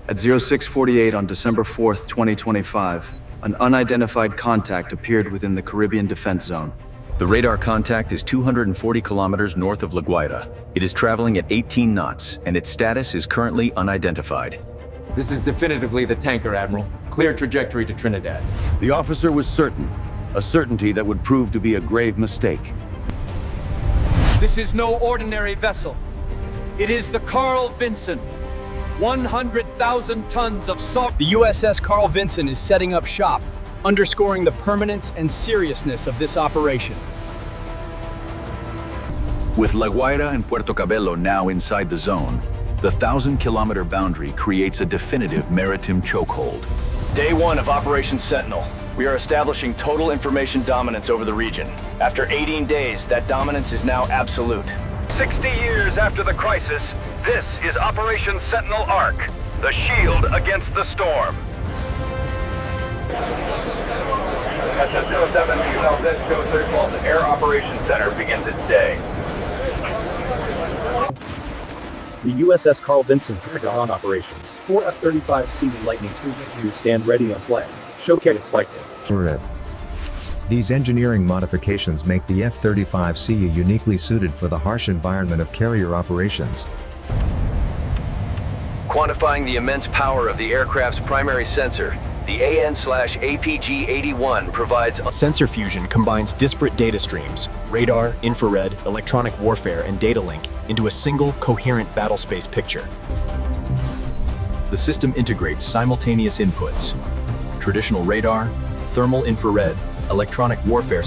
At 0648 on December 4th, 2025, an unidentified contact appeared within the Caribbean Defense Zone. The radar contact is 240 kilometers north of La Guaira. It is traveling at 18 knots, and its status is currently unidentified. This is definitively the tanker, Admiral. Clear trajectory to Trinidad. The officer was certain, a certainty that would prove to be a grave mistake. This is no ordinary vessel. It is the Carl Vinson. 100,000 tons of salt. The USS Carl Vinson is setting up shop, underscoring the permanence and seriousness of this operation. With La Guaira and Puerto Cabello now inside the zone, the 1,000-kilometer boundary creates a definitive maritime chokehold. Day 1 of Operation Sentinel. We are establishing total information dominance over the region. After 18 days, that dominance is now absolute. 60 years after the crisis, this is Operation Sentinel Arc, the shield against the storm. SS 07 USS Carl Vinson Air Operations Center begins its day. The USS Carl Vinson carried on operations. 4 F-35C Lightning II stand ready on flag. Showcase fighting. These engineering modifications make the F-35C uniquely suited for the harsh environment of carrier operations. Quantifying the immense power of the aircraft's primary sensor, the AN/APG-81 provides... Sensor fusion combines disparate data streams, radar, infrared, electronic warfare, and data link into a single, coherent battlespace picture. The system integrates simultaneous inputs: traditional radar, thermal infrared, electronic warfare.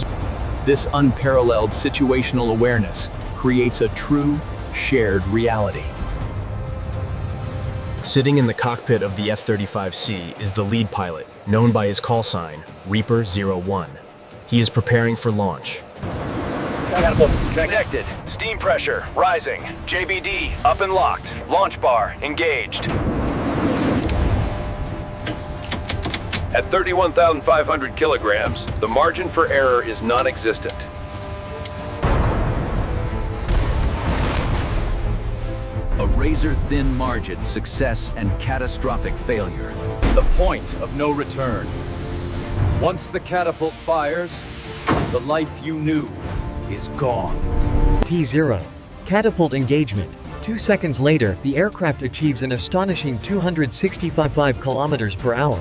This unparalleled situational awareness creates a true, shared reality. Sitting in the cockpit of the F-35C is the lead pilot, known by his call sign, Reaper 01. He is preparing for launch. Connected. Steam pressure rising. JBD up and locked. Launch bar engaged. At 31,500 kilograms, the margin for error is non-existent. A razor-thin margin, success and catastrophic failure. The point of no return. Once the catapult fires, the life you knew is gone. T0. Catapult engagement. 2 seconds later, the aircraft achieves an astonishing 265 kilometers per hour.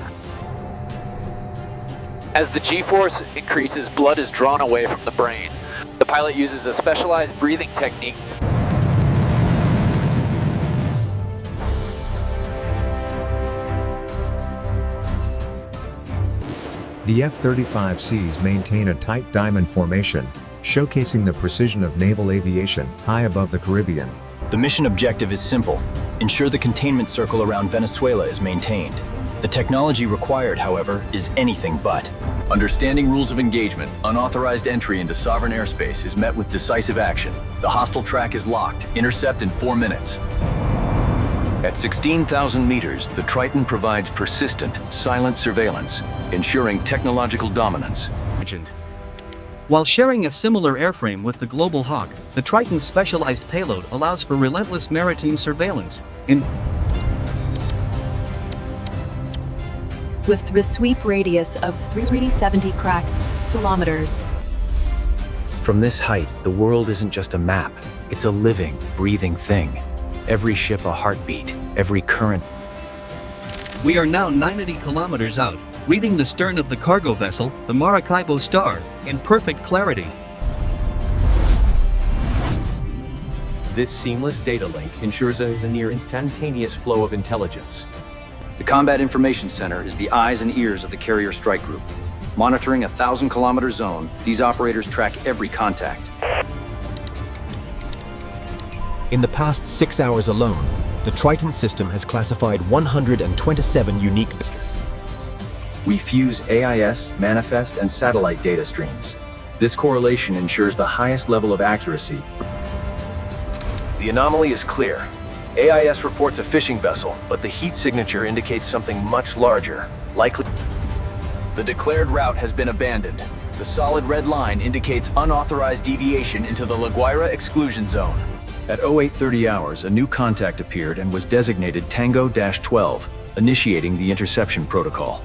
As the G-force increases, blood is drawn away from the brain. The pilot uses a specialized breathing technique. The F-35Cs maintain a tight diamond formation, showcasing the precision of naval aviation high above the Caribbean. The mission objective is simple: ensure the containment circle around Venezuela is maintained. The technology required, however, is anything but. Understanding rules of engagement, unauthorized entry into sovereign airspace is met with decisive action. The hostile track is locked. Intercept in 4 minutes. At 16,000 meters, the Triton provides persistent, silent surveillance, ensuring technological dominance. While sharing a similar airframe with the Global Hawk, the Triton's specialized payload allows for relentless maritime surveillance. With the sweep radius of 370 kilometers. From this height, the world isn't just a map. It's a living, breathing thing. Every ship a heartbeat, every current. We are now 90 kilometers out, reading the stern of the cargo vessel, the Maracaibo Star, in perfect clarity. This seamless data link ensures a near instantaneous flow of intelligence. The Combat Information Center is the eyes and ears of the Carrier Strike Group. Monitoring a 1,000-kilometer zone, these operators track every contact. In the past 6 hours alone, the Triton system has classified 127 unique visitors. We fuse AIS, manifest, and satellite data streams. This correlation ensures the highest level of accuracy. The anomaly is clear. AIS reports a fishing vessel, but the heat signature indicates something much larger, likely... The declared route has been abandoned. The solid red line indicates unauthorized deviation into the La Guaira exclusion zone. At 0830 hours, a new contact appeared and was designated Tango-12, initiating the interception protocol.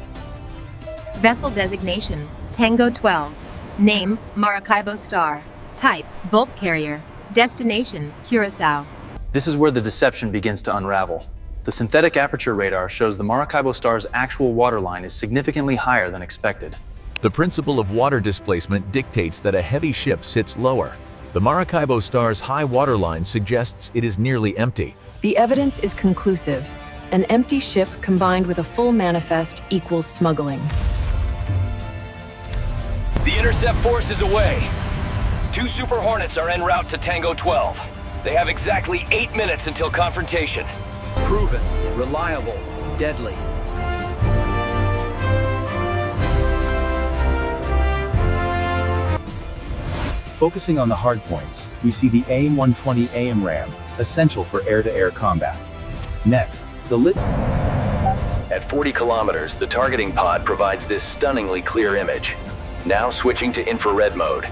Vessel designation, Tango 12. Name, Maracaibo Star. Type, bulk carrier. Destination, Curacao. This is where the deception begins to unravel. The synthetic aperture radar shows the Maracaibo Star's actual waterline is significantly higher than expected. The principle of water displacement dictates that a heavy ship sits lower. The Maracaibo Star's high waterline suggests it is nearly empty. The evidence is conclusive. An empty ship combined with a full manifest equals smuggling. The intercept force is away. 2 Super Hornets are en route to Tango 12. They have exactly 8 minutes until confrontation. Proven, reliable, deadly. Focusing on the hard points, we see the AIM-120 AMRAAM, essential for air-to-air combat. Next, the At 40 kilometers, the targeting pod provides this stunningly clear image. Now switching to infrared mode.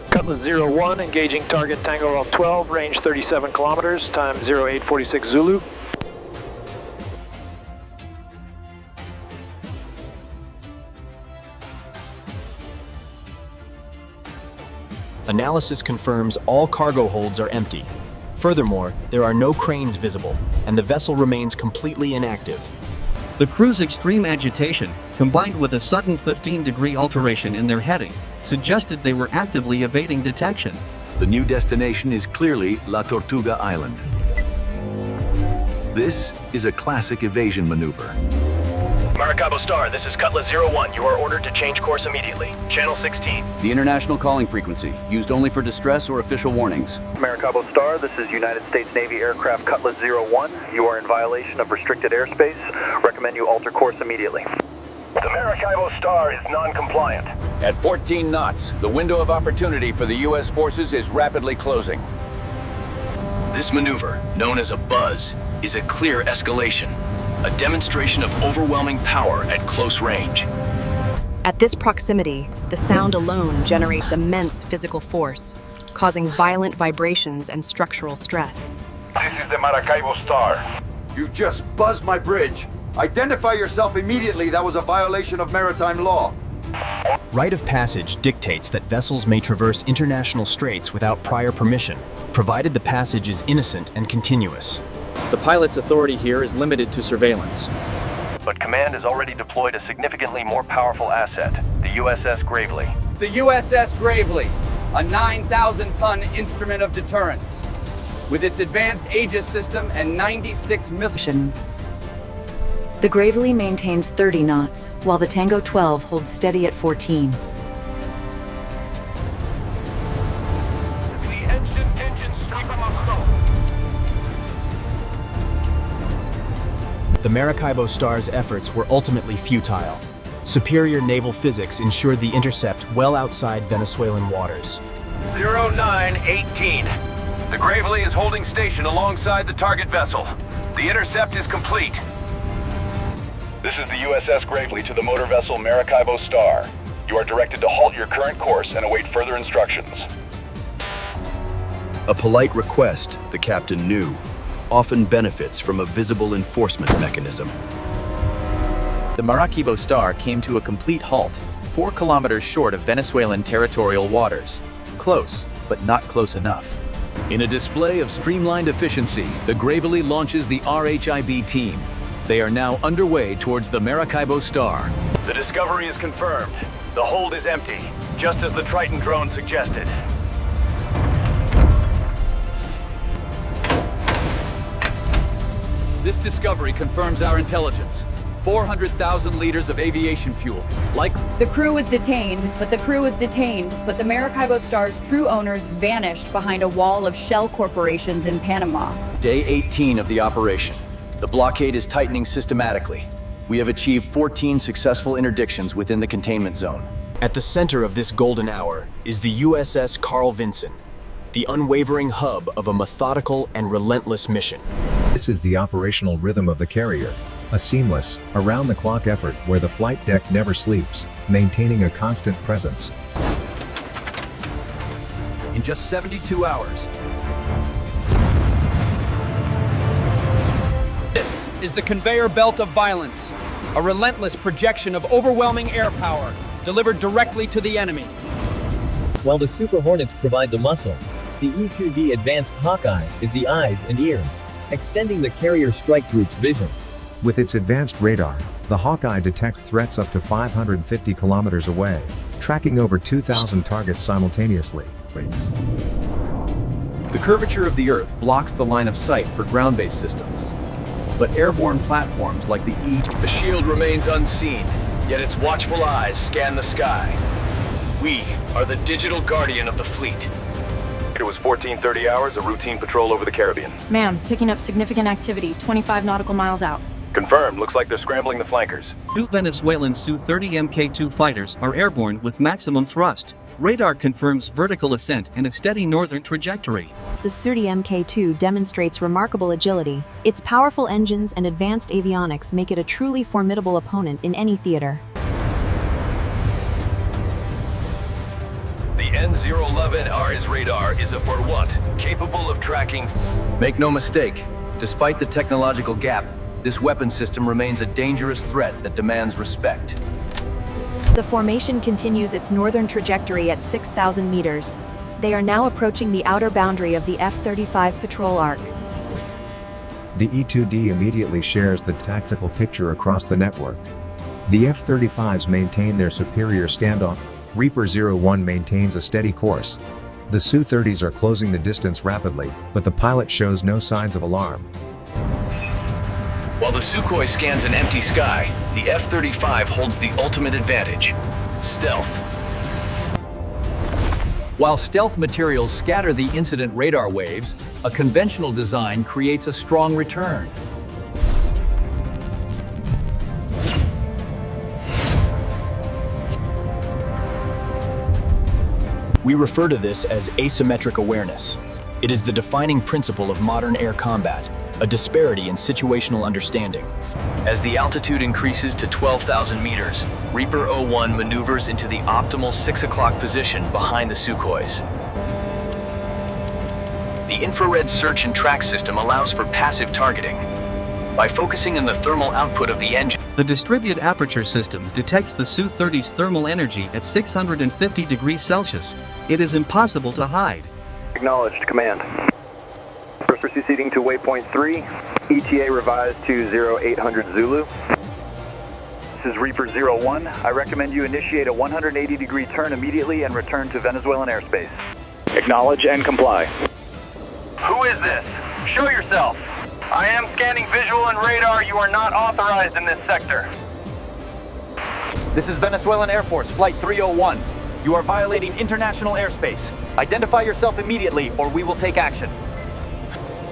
Cutlass 01, engaging target Tango 12, range 37 kilometers, time 0846 Zulu. Analysis confirms all cargo holds are empty. Furthermore, there are no cranes visible, and the vessel remains completely inactive. The crew's extreme agitation, combined with a sudden 15-degree alteration in their heading, suggested they were actively evading detection. The new destination is clearly La Tortuga Island. This is a classic evasion maneuver. Maracaibo Star, this is Cutlass 01. You are ordered to change course immediately. Channel 16. The international calling frequency, used only for distress or official warnings. Maracaibo Star, this is United States Navy aircraft Cutlass 01. You are in violation of restricted airspace. Recommend you alter course immediately. The Maracaibo Star is non-compliant. At 14 knots, the window of opportunity for the U.S. forces is rapidly closing. This maneuver, known as a buzz, is a clear escalation. A demonstration of overwhelming power at close range. At this proximity, the sound alone generates immense physical force, causing violent vibrations and structural stress. This is the Maracaibo Star. You just buzzed my bridge. Identify yourself immediately. That was a violation of maritime law. Rite of passage dictates that vessels may traverse international straits without prior permission, provided the passage is innocent and continuous. The pilot's authority here is limited to surveillance. But Command has already deployed a significantly more powerful asset, the USS Gravely. The USS Gravely, a 9,000-ton instrument of deterrence, with its advanced Aegis system and 96 missiles. The Gravely maintains 30 knots, while the Tango 12 holds steady at 14. The Maracaibo Star's efforts were ultimately futile. Superior naval physics ensured the intercept well outside Venezuelan waters. 0918. The Gravely is holding station alongside the target vessel. The intercept is complete. This is the USS Gravely to the motor vessel Maracaibo Star. You are directed to halt your current course and await further instructions. A polite request, the captain knew, often benefits from a visible enforcement mechanism. The Maracaibo Star came to a complete halt, 4 kilometers short of Venezuelan territorial waters. Close, but not close enough. In a display of streamlined efficiency, the Gravely launches the RHIB team. They are now underway towards the Maracaibo Star. The discovery is confirmed. The hold is empty, just as the Triton drone suggested. This discovery confirms our intelligence. 400,000 liters of aviation fuel. The crew was detained, but the Maracaibo Star's true owners vanished behind a wall of shell corporations in Panama. Day 18 of the operation. The blockade is tightening systematically. We have achieved 14 successful interdictions within the containment zone. At the center of this golden hour is the USS Carl Vinson, the unwavering hub of a methodical and relentless mission. This is the operational rhythm of the carrier. A seamless, around-the-clock effort where the flight deck never sleeps, maintaining a constant presence. In just 72 hours, is the conveyor belt of violence, a relentless projection of overwhelming air power delivered directly to the enemy. While the Super Hornets provide the muscle, the E-2D Advanced Hawkeye is the eyes and ears, extending the carrier strike group's vision. With its advanced radar, the Hawkeye detects threats up to 550 kilometers away, tracking over 2,000 targets simultaneously. The curvature of the Earth blocks the line of sight for ground-based systems. But airborne platforms like the The shield remains unseen, yet its watchful eyes scan the sky. We are the digital guardian of the fleet. It was 1430 hours of routine patrol over the Caribbean. Ma'am, picking up significant activity, 25 nautical miles out. Confirmed. Looks like they're scrambling the flankers. 2 Venezuelan Su-30 Mk2 fighters are airborne with maximum thrust. Radar confirms vertical ascent and a steady northern trajectory. The Su-30 Mk2 demonstrates remarkable agility. Its powerful engines and advanced avionics make it a truly formidable opponent in any theater. The N011 RS radar is a for what? Capable of tracking. Make no mistake, despite the technological gap, this weapon system remains a dangerous threat that demands respect. The formation continues its northern trajectory at 6,000 meters. They are now approaching the outer boundary of the F-35 patrol arc. The E-2D immediately shares the tactical picture across the network. The F-35s maintain their superior standoff. Reaper 01 maintains a steady course. The Su-30s are closing the distance rapidly, but the pilot shows no signs of alarm. While the Sukhoi scans an empty sky, the F-35 holds the ultimate advantage: stealth. While stealth materials scatter the incident radar waves, a conventional design creates a strong return. We refer to this as asymmetric awareness. It is the defining principle of modern air combat, a disparity in situational understanding. As the altitude increases to 12,000 meters, Reaper 01 maneuvers into the optimal 6 o'clock position behind the Sukhois. The infrared search and track system allows for passive targeting. By focusing on the thermal output of the engine, the distributed aperture system detects the Su-30's thermal energy at 650 degrees Celsius. It is impossible to hide. Acknowledged, command. Proceeding to waypoint 3, ETA revised to 0800 Zulu. This is Reaper 01. I recommend you initiate a 180-degree turn immediately and return to Venezuelan airspace. Acknowledge and comply. Who is this? Show yourself. I am scanning visual and radar. You are not authorized in this sector. This is Venezuelan Air Force, Flight 301. You are violating international airspace. Identify yourself immediately or we will take action.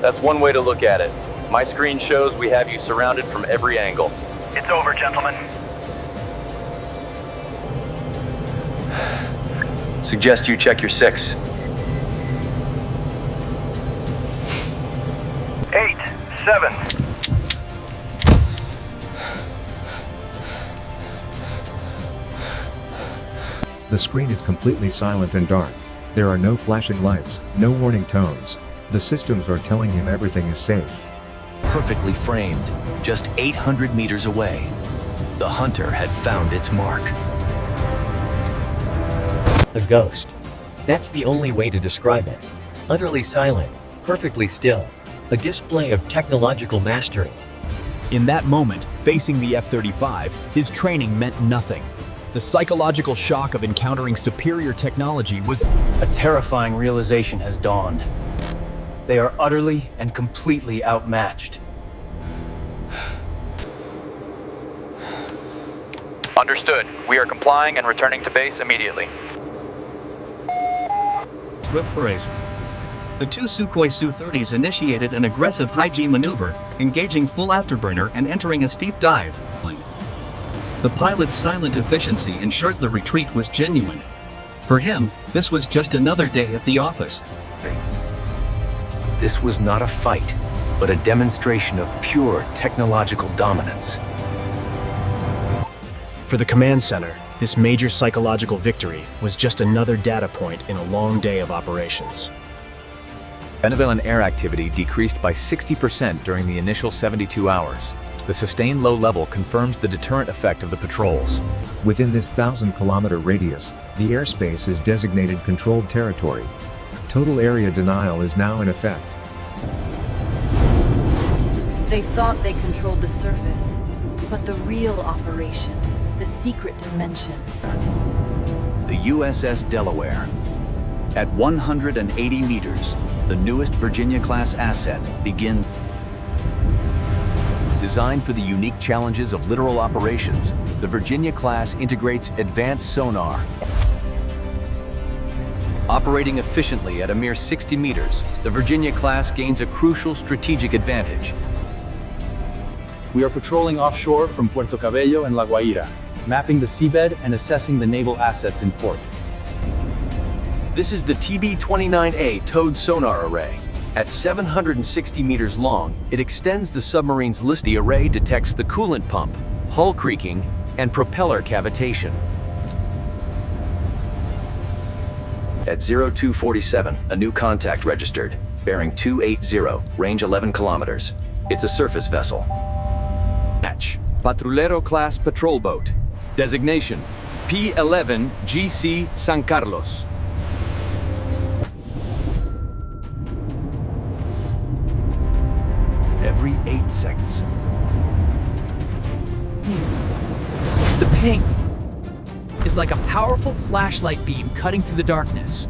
That's one way to look at it. My screen shows we have you surrounded from every angle. It's over, gentlemen. Suggest you check your 6. 8, 7. The screen is completely silent and dark. There are no flashing lights, no warning tones. The systems are telling him everything is safe. perfectly framed, just 800 meters away, the hunter had found its mark. A ghost. That's the only way to describe it. Utterly silent, perfectly still. A display of technological mastery. In that moment, facing the F-35, his training meant nothing. The psychological shock of encountering superior technology was... A terrifying realization has dawned. They are utterly and completely outmatched. Understood. We are complying and returning to base immediately. Swift phrase. The two Sukhoi Su-30s initiated an aggressive high-G maneuver, engaging full afterburner and entering a steep dive. The pilot's silent efficiency ensured the retreat was genuine. For him, this was just another day at the office. This was not a fight, but a demonstration of pure technological dominance. For the command center, this major psychological victory was just another data point in a long day of operations. Venezuelan air activity decreased by 60% during the initial 72 hours. The sustained low level confirms the deterrent effect of the patrols. Within this 1,000-kilometer radius, the airspace is designated controlled territory. Total area denial is now in effect. They thought they controlled the surface, but the real operation, the secret dimension. The USS Delaware. At 180 meters, the newest Virginia-class asset begins. Designed for the unique challenges of littoral operations, the Virginia-class integrates advanced sonar. Operating efficiently at a mere 60 meters, the Virginia-class gains a crucial strategic advantage. We are patrolling offshore from Puerto Cabello and La Guaira, mapping the seabed and assessing the naval assets in port. This is the TB-29A towed sonar array. At 760 meters long, it extends the submarine's list. The array detects the coolant pump, hull creaking, and propeller cavitation. At 0247, a new contact registered, bearing 280, range 11 kilometers. It's a surface vessel. Match. Patrullero-class patrol boat. Designation: P-11 GC San Carlos. Every 8 seconds. The ping is like a powerful flashlight beam cutting through the darkness.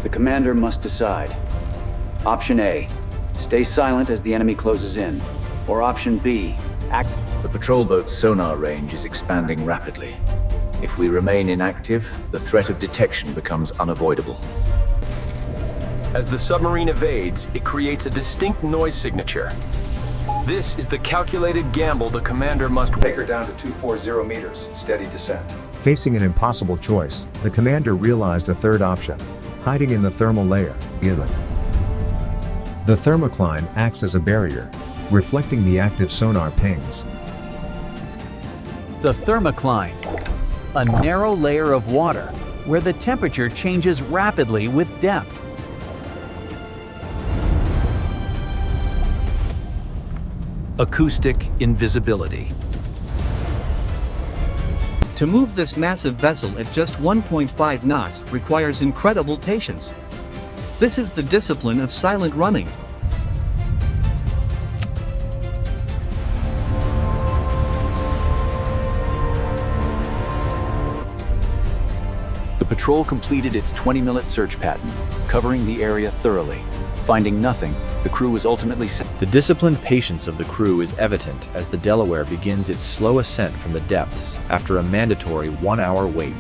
The commander must decide. Option A, stay silent as the enemy closes in. Or option B, act. The patrol boat's sonar range is expanding rapidly. If we remain inactive, the threat of detection becomes unavoidable. As the submarine evades, it creates a distinct noise signature. This is the calculated gamble the commander must take her down to 240 meters, steady descent. Facing an impossible choice, the commander realized a third option: hiding in the thermal layer. The thermocline acts as a barrier, reflecting the active sonar pings. The thermocline, a narrow layer of water where the temperature changes rapidly with depth. Acoustic invisibility. To move this massive vessel at just 1.5 knots requires incredible patience. This is the discipline of silent running. The patrol completed its 20-minute search pattern, covering the area thoroughly. Finding nothing, the crew was ultimately sent. The disciplined patience of the crew is evident as the Delaware begins its slow ascent from the depths after a mandatory 1-hour wait.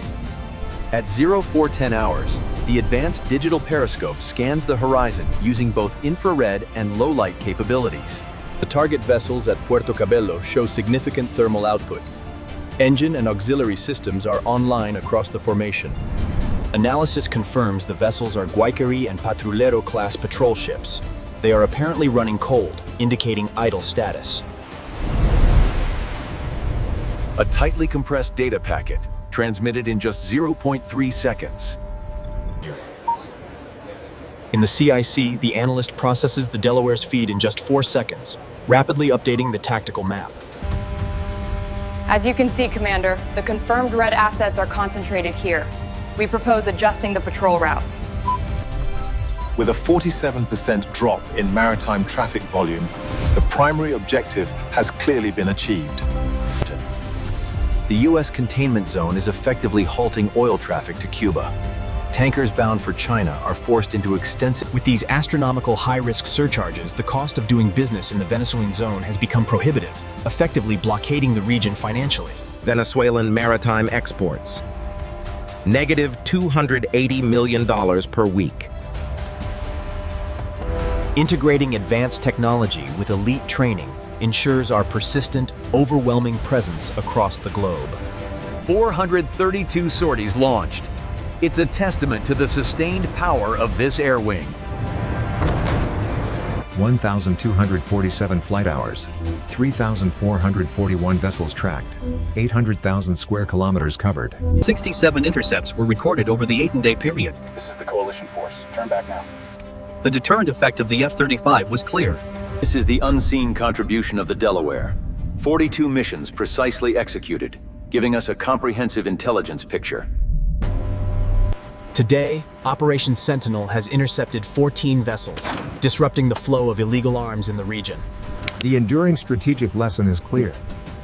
At 0410 hours, the advanced digital periscope scans the horizon using both infrared and low-light capabilities. The target vessels at Puerto Cabello show significant thermal output. Engine and auxiliary systems are online across the formation. Analysis confirms the vessels are Guayquerí and Patrullero-class patrol ships. They are apparently running cold, indicating idle status. A tightly compressed data packet, transmitted in just 0.3 seconds. In the CIC, the analyst processes the Delaware's feed in just 4 seconds, rapidly updating the tactical map. As you can see, Commander, the confirmed red assets are concentrated here. We propose adjusting the patrol routes. With a 47% drop in maritime traffic volume, the primary objective has clearly been achieved. The U.S. containment zone is effectively halting oil traffic to Cuba. Tankers bound for China are forced into extensive... With these astronomical high-risk surcharges, the cost of doing business in the Venezuelan zone has become prohibitive, effectively blockading the region financially. Venezuelan maritime exports. Negative $280 million per week. Integrating advanced technology with elite training ensures our persistent, overwhelming presence across the globe. 432 sorties launched. It's a testament to the sustained power of this air wing. 1,247 flight hours, 3,441 vessels tracked, 800,000 square kilometers covered. 67 intercepts were recorded over the 8-day period. This is the coalition force. Turn back now. The deterrent effect of the F-35 was clear. This is the unseen contribution of the Delaware. 42 missions precisely executed, giving us a comprehensive intelligence picture. Today, Operation Sentinel has intercepted 14 vessels, disrupting the flow of illegal arms in the region. The enduring strategic lesson is clear.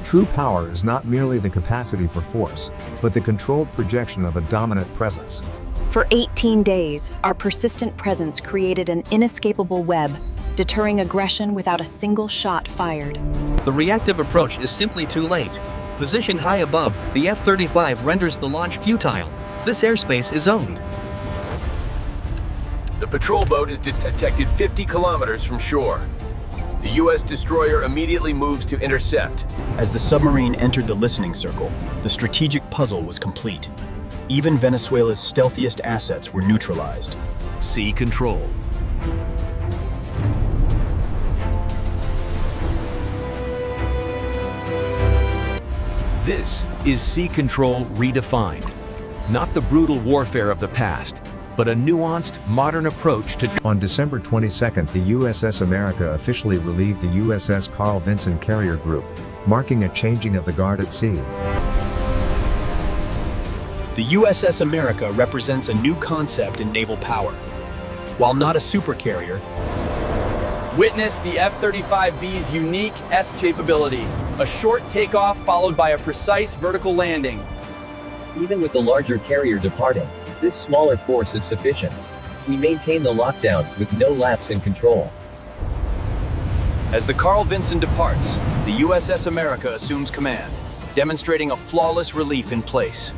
True power is not merely the capacity for force, but the controlled projection of a dominant presence. For 18 days, our persistent presence created an inescapable web, deterring aggression without a single shot fired. The reactive approach is simply too late. Positioned high above, the F-35 renders the launch futile. This airspace is owned. The patrol boat is detected 50 kilometers from shore. The U.S. destroyer immediately moves to intercept. As the submarine entered the listening circle, the strategic puzzle was complete. Even Venezuela's stealthiest assets were neutralized. Sea control. This is sea control redefined. Not the brutal warfare of the past, but a nuanced, modern approach to... On December 22nd, the USS America officially relieved the USS Carl Vinson carrier group, marking a changing of the guard at sea. The USS America represents a new concept in naval power. While not a supercarrier, Witness the F-35B's unique S-shape ability, a short takeoff followed by a precise vertical landing. Even with the larger carrier departing, this smaller force is sufficient. We maintain the lockdown with no lapse in control. as the Carl Vinson departs, the USS America assumes command, demonstrating a flawless relief in place.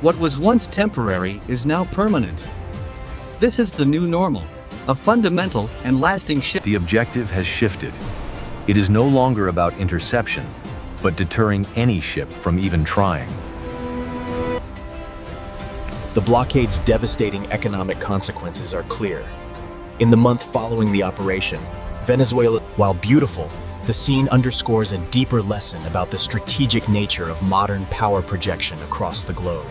What was once temporary is now permanent. This is the new normal, a fundamental and lasting shift. The objective has shifted. It is no longer about interception, but deterring any ship from even trying. The blockade's devastating economic consequences are clear. In the month following the operation, Venezuela, while beautiful, the scene underscores a deeper lesson about the strategic nature of modern power projection across the globe.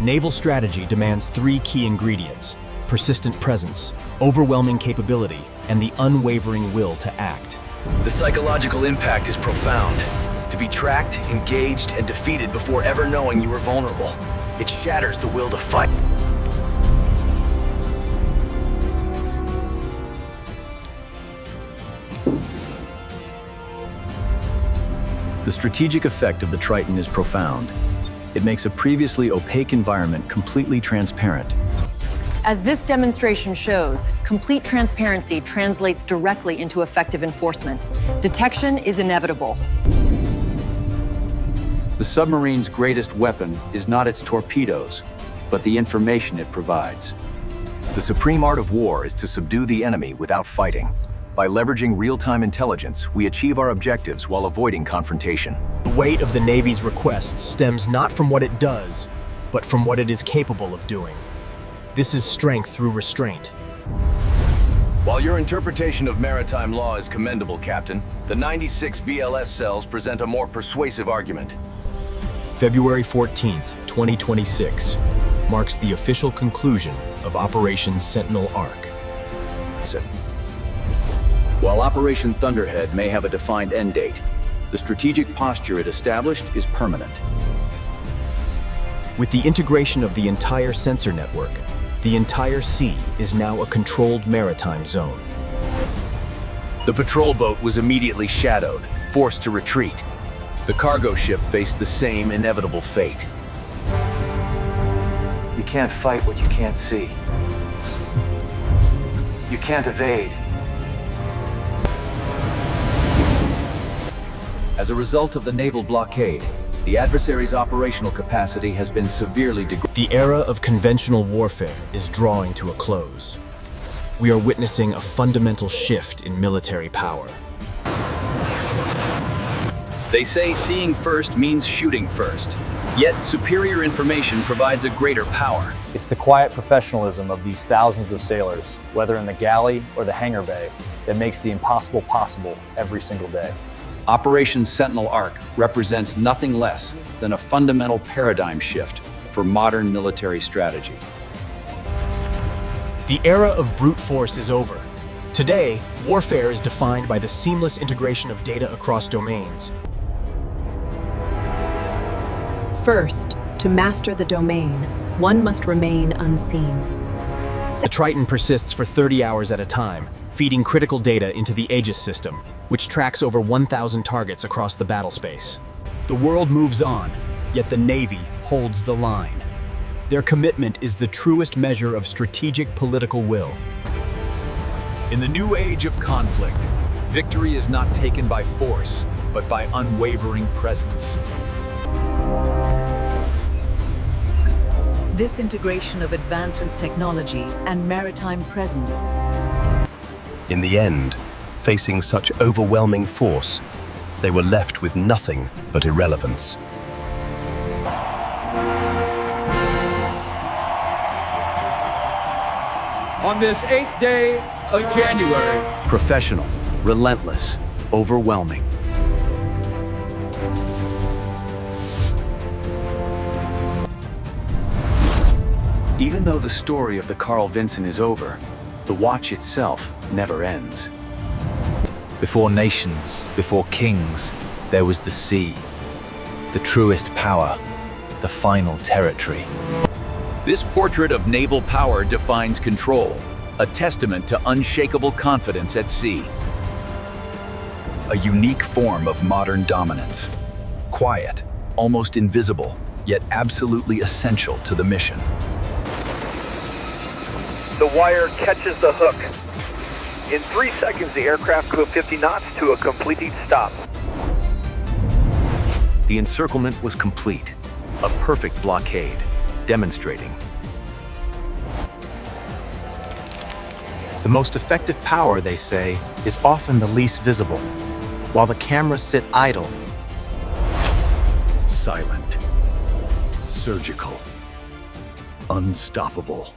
Naval strategy demands three key ingredients: persistent presence, overwhelming capability, and the unwavering will to act. The psychological impact is profound. To be tracked, engaged, and defeated before ever knowing you were vulnerable. It shatters the will to fight. The strategic effect of the Triton is profound. It makes a previously opaque environment completely transparent. As this demonstration shows, complete transparency translates directly into effective enforcement. Detection is inevitable. The submarine's greatest weapon is not its torpedoes, but the information it provides. The supreme art of war is to subdue the enemy without fighting. By leveraging real-time intelligence, we achieve our objectives while avoiding confrontation. The weight of the Navy's requests stems not from what it does, but from what it is capable of doing. This is strength through restraint. While your interpretation of maritime law is commendable, Captain, the 96 VLS cells present a more persuasive argument. February 14th, 2026, marks the official conclusion of Operation Sentinel Arc. While Operation Thunderhead may have a defined end date, the strategic posture it established is permanent. With the integration of the entire sensor network, the entire sea is now a controlled maritime zone. The patrol boat was immediately shadowed, forced to retreat. The cargo ship faced the same inevitable fate. You can't fight what you can't see. You can't evade. As a result of the naval blockade, the adversary's operational capacity has been severely degraded. The era of conventional warfare is drawing to a close. We are witnessing a fundamental shift in military power. They say seeing first means shooting first. Yet superior information provides a greater power. It's the quiet professionalism of these thousands of sailors, whether in the galley or the hangar bay, that makes the impossible possible every single day. Operation Sentinel Arc represents nothing less than a fundamental paradigm shift for modern military strategy. The era of brute force is over. Today, warfare is defined by the seamless integration of data across domains. First, to master the domain, one must remain unseen. The Triton persists for 30 hours at a time, feeding critical data into the Aegis system, which tracks over 1,000 targets across the battlespace. The world moves on, yet the Navy holds the line. Their commitment is the truest measure of strategic political will. In the new age of conflict, victory is not taken by force, but by unwavering presence. This integration of advanced technology and maritime presence. In the end, facing such overwhelming force, they were left with nothing but irrelevance. On this 8th day of January. Professional, relentless, overwhelming. Even though the story of the Carl Vinson is over, the watch itself never ends. Before nations, before kings, there was the sea. The truest power, the final territory. This portrait of naval power defines control, a testament to unshakable confidence at sea. A unique form of modern dominance. Quiet, almost invisible, yet absolutely essential to the mission. The wire catches the hook. In 3 seconds, the aircraft go 50 knots to a completing stop. The encirclement was complete, a perfect blockade, demonstrating. The most effective power, they say, is often the least visible, while the cameras sit idle. Silent, surgical, unstoppable.